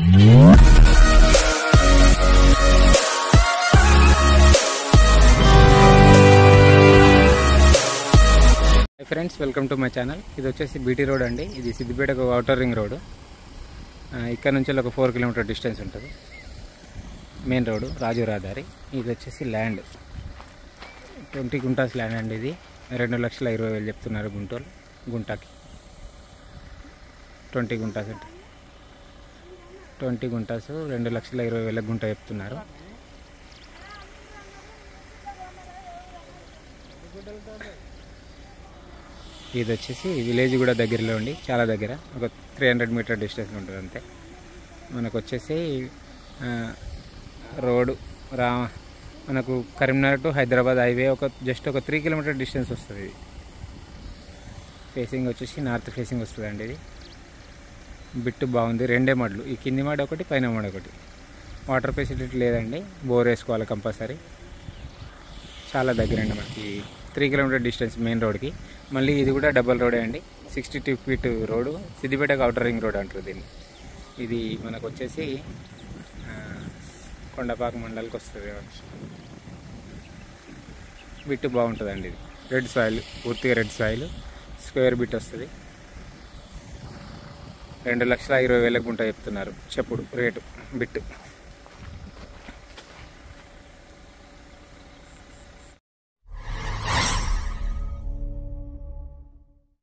Friends, welcome to my channel. ఇది వచ్చేసి BT road అండి. ఇది సిద్దిపేటకు ఔటర్ రింగ్ రోడ్. ఇక్కడ నుంచి ఒక 4 కిలోమీటర్ డిస్టెన్స్ ఉంటుంది. మెయిన్ రోడ్ రాజు రహదారి. ఇది వచ్చేసి ల్యాండ్ 20 గుంటాస్ ల్యాండ్ అండి. ఇది 2,20,000 చెప్తున్నారు గుంటాకి. 20 గుంటాస్ అంటే 20 గుంటాస్ 2,20,000 గుంట చెప్తున్నారు. ఇది వచ్చేసి విలేజ్ కూడా దగ్గరలో ఉండి, చాలా దగ్గర, ఒక 300 మీటర్ డిస్టెన్స్ ఉంటుంది అంతే. మనకు వచ్చేసి రోడ్డు మనకు Karimnagar to Hyderabad highway just ఒక 3 కిలోమీటర్ డిస్టెన్స్ వస్తుంది. ఇది ఫేసింగ్ వచ్చేసి నార్త్ ఫేసింగ్ వస్తుంది అండి. ఇది బిట్టు బాగుంది. 2 మడ్లు, ఈ కింది మడ్ ఒకటి, పైన మడ్ ఒకటి. వాటర్ ఫెసిలిటీ లేదండి, బోర్ వేసుకోవాలి కంపల్సరీ. చాలా దగ్గర అండి మనకి, 3 కిలోమీటర్ డిస్టెన్స్ మెయిన్ రోడ్కి. మళ్ళీ ఇది కూడా డబల్ రోడే అండి. 62 ఫీట్ రోడ్డు. సిద్దిపేటకు ఔటర్ రింగ్ రోడ్ అంటారు దీన్ని. ఇది మనకు వచ్చేసి కొండపాక మండలికి వస్తుంది. బిట్టు బాగుంటుందండి. ఇది రెడ్ సాయిల్, పూర్తిగా రెడ్ సాయిల్, స్క్వేర్ బిట్ వస్తుంది. 2,20,000 గుంట చెప్తున్నారు చెప్పుడు రేటు బిట్టు.